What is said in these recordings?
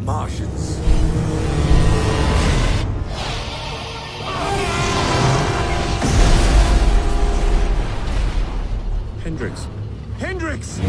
Martians. Hendrix!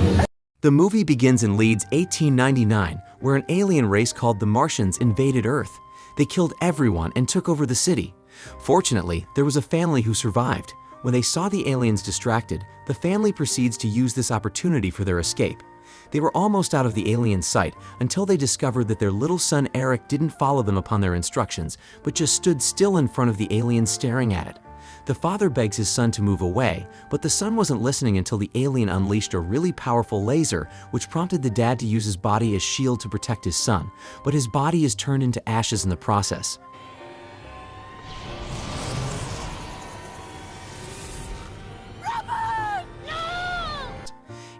The movie begins in Leeds, 1899, where an alien race called the Martians invaded Earth. They killed everyone and took over the city. Fortunately, there was a family who survived. When they saw the aliens distracted, the family proceeds to use this opportunity for their escape. They were almost out of the alien sight until they discovered that their little son Eric didn't follow them upon their instructions, but just stood still in front of the alien staring at it. The father begs his son to move away, but the son wasn't listening until the alien unleashed a really powerful laser, which prompted the dad to use his body as shield to protect his son, but his body is turned into ashes in the process.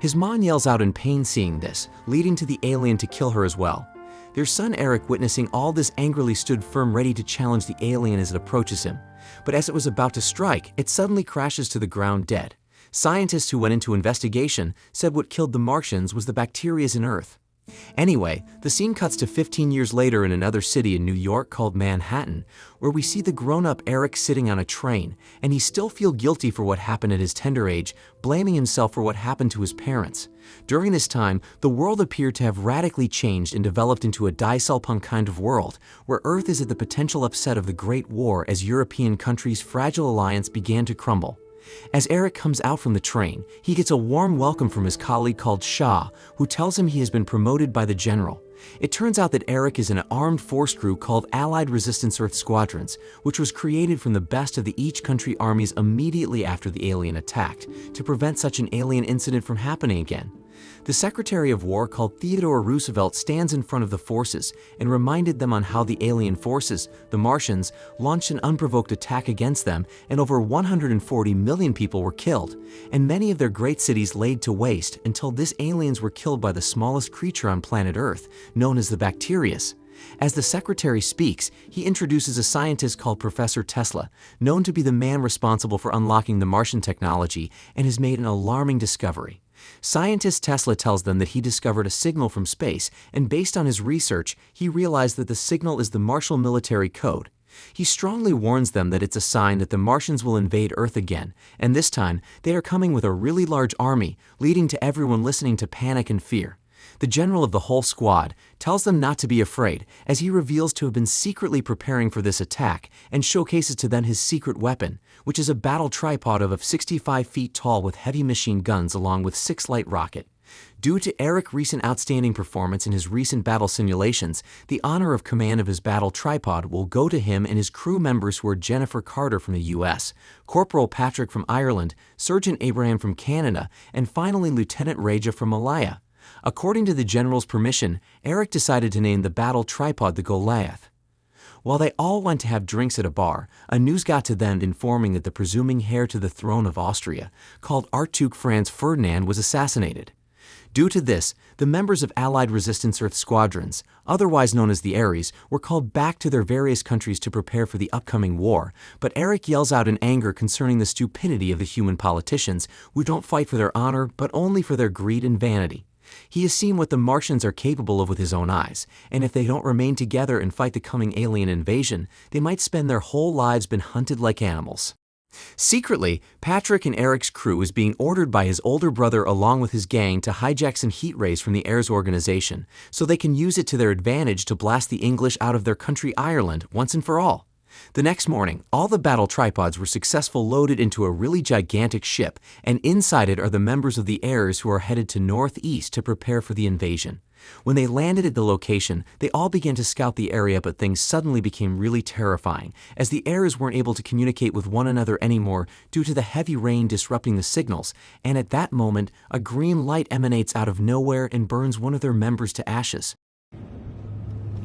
His mom yells out in pain seeing this, leading to the alien to kill her as well. Their son Eric, witnessing all this, angrily stood firm ready to challenge the alien as it approaches him. But as it was about to strike, it suddenly crashes to the ground dead. Scientists who went into investigation said what killed the Martians was the bacteria in Earth. Anyway, the scene cuts to 15 years later in another city in New York called Manhattan, where we see the grown-up Eric sitting on a train, and he still feels guilty for what happened at his tender age, blaming himself for what happened to his parents. During this time, the world appeared to have radically changed and developed into a cyberpunk kind of world, where Earth is at the potential upset of the Great War as European countries' fragile alliance began to crumble. As Eric comes out from the train, he gets a warm welcome from his colleague called Shah, who tells him he has been promoted by the general. It turns out that Eric is in an armed force crew called Allied Resistance Earth Squadrons, which was created from the best of the each country armies immediately after the alien attacked, to prevent such an alien incident from happening again. The Secretary of War, called Theodore Roosevelt, stands in front of the forces and reminded them on how the alien forces, the Martians, launched an unprovoked attack against them, and over 140 million people were killed, and many of their great cities laid to waste until these aliens were killed by the smallest creature on planet Earth, known as the Bacterius. As the secretary speaks, he introduces a scientist called Professor Tesla, known to be the man responsible for unlocking the Martian technology, and has made an alarming discovery. Scientist Tesla tells them that he discovered a signal from space, and based on his research, he realized that the signal is the Martial military code. He strongly warns them that it's a sign that the Martians will invade Earth again, and this time, they are coming with a really large army, leading to everyone listening to panic and fear. The general of the whole squad tells them not to be afraid, as he reveals to have been secretly preparing for this attack and showcases to them his secret weapon, which is a battle tripod of 65 feet tall with heavy machine guns along with 6 light rockets. Due to Eric's recent outstanding performance in his recent battle simulations, the honor of command of his battle tripod will go to him and his crew members, who are Jennifer Carter from the US, Corporal Patrick from Ireland, Sergeant Abraham from Canada, and finally Lieutenant Raja from Malaya. According to the general's permission, Eric decided to name the battle tripod the Goliath. While they all went to have drinks at a bar, a news got to them informing that the presuming heir to the throne of Austria, called Archduke Franz Ferdinand, was assassinated. Due to this, the members of Allied Resistance Earth Squadrons, otherwise known as the Ares, were called back to their various countries to prepare for the upcoming war, but Eric yells out in anger concerning the stupidity of the human politicians who don't fight for their honor but only for their greed and vanity. He has seen what the Martians are capable of with his own eyes, and if they don't remain together and fight the coming alien invasion, they might spend their whole lives being hunted like animals. Secretly, Patrick and Eric's crew is being ordered by his older brother along with his gang to hijack some heat rays from the Heirs organization, so they can use it to their advantage to blast the English out of their country Ireland once and for all. The next morning, all the battle tripods were successfully loaded into a really gigantic ship, and inside it are the members of the Heirs who are headed to northeast to prepare for the invasion. When they landed at the location, they all began to scout the area, but things suddenly became really terrifying, as the Heirs weren't able to communicate with one another anymore due to the heavy rain disrupting the signals, and at that moment, a green light emanates out of nowhere and burns one of their members to ashes.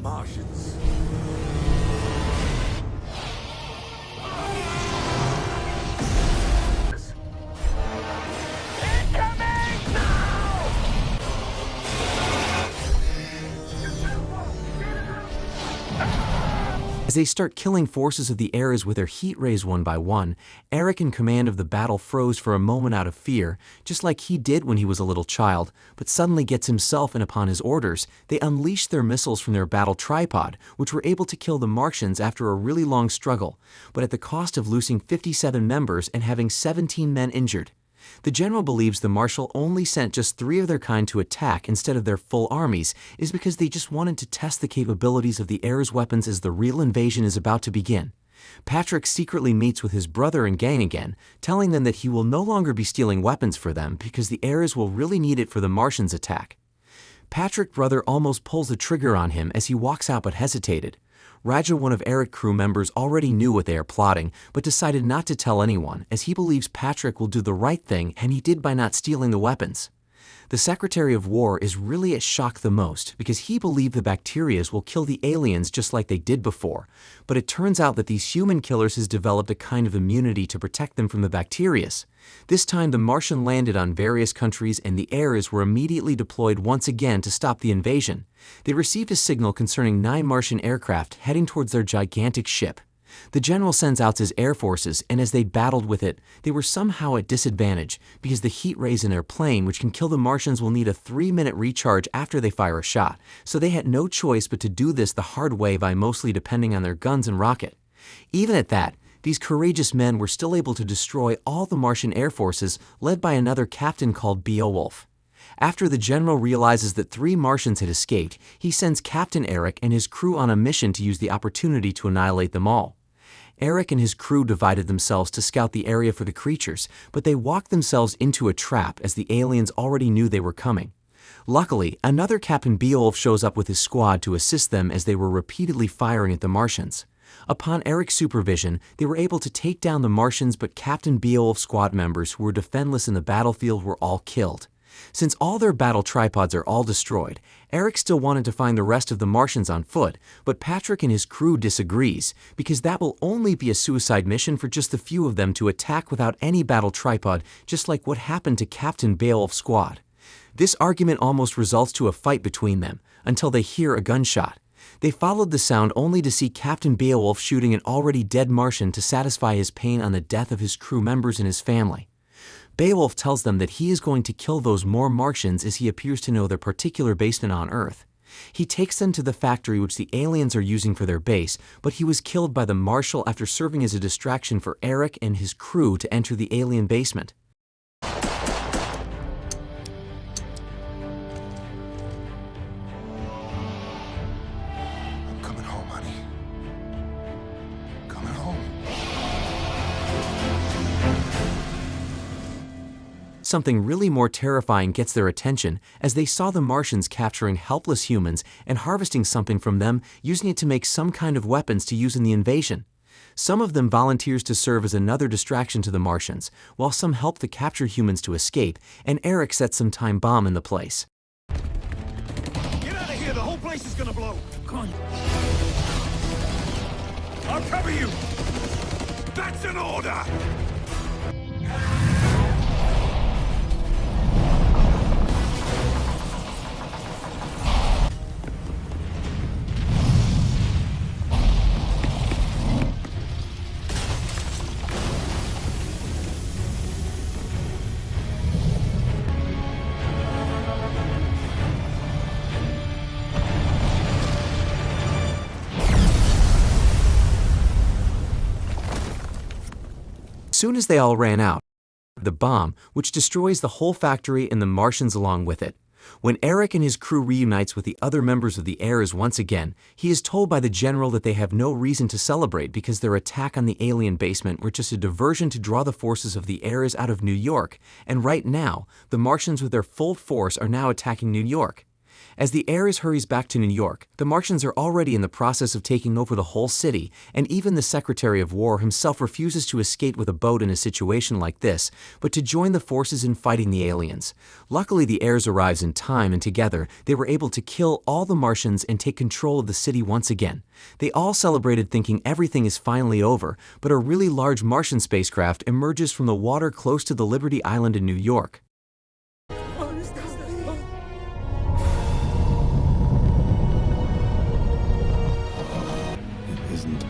Martians. As they start killing forces of the Ares with their heat rays one by one, Eric in command of the battle froze for a moment out of fear, just like he did when he was a little child, but suddenly gets himself in upon his orders. They unleashed their missiles from their battle tripod, which were able to kill the Martians after a really long struggle, but at the cost of losing 57 members and having 17 men injured. The general believes the Marshal only sent just 3 of their kind to attack instead of their full armies is because they just wanted to test the capabilities of the Ares weapons as the real invasion is about to begin. Patrick secretly meets with his brother and gang again, telling them that he will no longer be stealing weapons for them because the Ares will really need it for the Martians' attack. Patrick's brother almost pulls the trigger on him as he walks out but hesitated. Raja, one of Eric's crew members, already knew what they are plotting, but decided not to tell anyone, as he believes Patrick will do the right thing, and he did by not stealing the weapons. The Secretary of War is really at shock the most, because he believed the bacterias will kill the aliens just like they did before, but it turns out that these human killers has developed a kind of immunity to protect them from the bacterias. This time the Martian landed on various countries and the Ares were immediately deployed once again to stop the invasion. They received a signal concerning 9 Martian aircraft heading towards their gigantic ship. The general sends out his air forces, and as they battled with it, they were somehow at disadvantage because the heat rays in their plane, which can kill the Martians, will need a 3-minute recharge after they fire a shot, so they had no choice but to do this the hard way by mostly depending on their guns and rocket. Even at that, these courageous men were still able to destroy all the Martian air forces led by another captain called Beowulf. After the general realizes that 3 Martians had escaped, he sends Captain Eric and his crew on a mission to use the opportunity to annihilate them all. Eric and his crew divided themselves to scout the area for the creatures, but they walked themselves into a trap as the aliens already knew they were coming. Luckily, another Captain Beowulf shows up with his squad to assist them as they were repeatedly firing at the Martians. Upon Eric's supervision, they were able to take down the Martians, but Captain Beowulf's squad members who were defenseless in the battlefield were all killed. Since all their battle tripods are all destroyed, Eric still wanted to find the rest of the Martians on foot, but Patrick and his crew disagrees, because that will only be a suicide mission for just a few of them to attack without any battle tripod, just like what happened to Captain Beowulf's squad. This argument almost results to a fight between them, until they hear a gunshot. They followed the sound only to see Captain Beowulf shooting an already dead Martian to satisfy his pain on the death of his crew members and his family. Beowulf tells them that he is going to kill those more Martians as he appears to know their particular basement on Earth. He takes them to the factory which the aliens are using for their base, but he was killed by the Marshal after serving as a distraction for Eric and his crew to enter the alien basement. Something really more terrifying gets their attention as they saw the Martians capturing helpless humans and harvesting something from them, using it to make some kind of weapons to use in the invasion. Some of them volunteers to serve as another distraction to the Martians, while some help the captured humans to escape, and Eric sets some time bomb in the place. Get out of here, the whole place is gonna blow! Come on. I'll cover you! That's an order! Soon as they all ran out, the bomb, which destroys the whole factory and the Martians along with it. When Eric and his crew reunites with the other members of the Ares once again, he is told by the general that they have no reason to celebrate because their attack on the alien basement were just a diversion to draw the forces of the Ares out of New York, and right now, the Martians with their full force are now attacking New York. As the Ares hurries back to New York, the Martians are already in the process of taking over the whole city, and even the Secretary of War himself refuses to escape with a boat in a situation like this, but to join the forces in fighting the aliens. Luckily, the Ares arrives in time, and together, they were able to kill all the Martians and take control of the city once again. They all celebrated thinking everything is finally over, but a really large Martian spacecraft emerges from the water close to the Liberty Island in New York. Isn't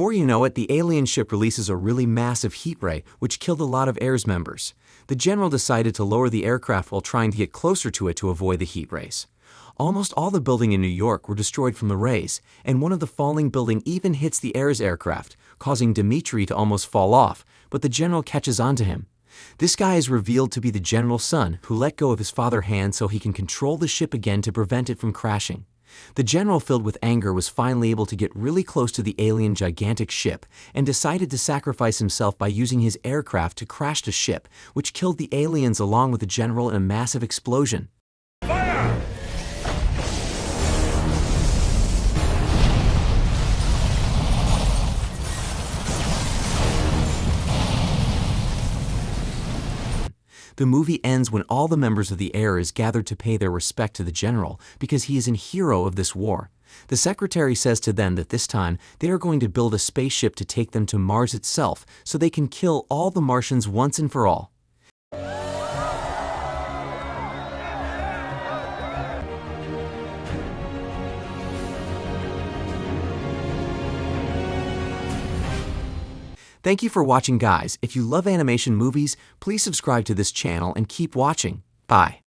Before you know it, the alien ship releases a really massive heat ray, which killed a lot of Air's members. The general decided to lower the aircraft while trying to get closer to it to avoid the heat rays. Almost all the buildings in New York were destroyed from the rays, and one of the falling buildings even hits the Air's aircraft, causing Dmitri to almost fall off, but the general catches on to him. This guy is revealed to be the general's son, who let go of his father's hand so he can control the ship again to prevent it from crashing. The general, filled with anger, was finally able to get really close to the alien gigantic ship and decided to sacrifice himself by using his aircraft to crash the ship, which killed the aliens along with the general in a massive explosion. Fire! The movie ends when all the members of the Air is gathered to pay their respect to the general because he is a hero of this war. The secretary says to them that this time they are going to build a spaceship to take them to Mars itself so they can kill all the Martians once and for all. Thank you for watching, guys. If you love animation movies, please subscribe to this channel and keep watching. Bye.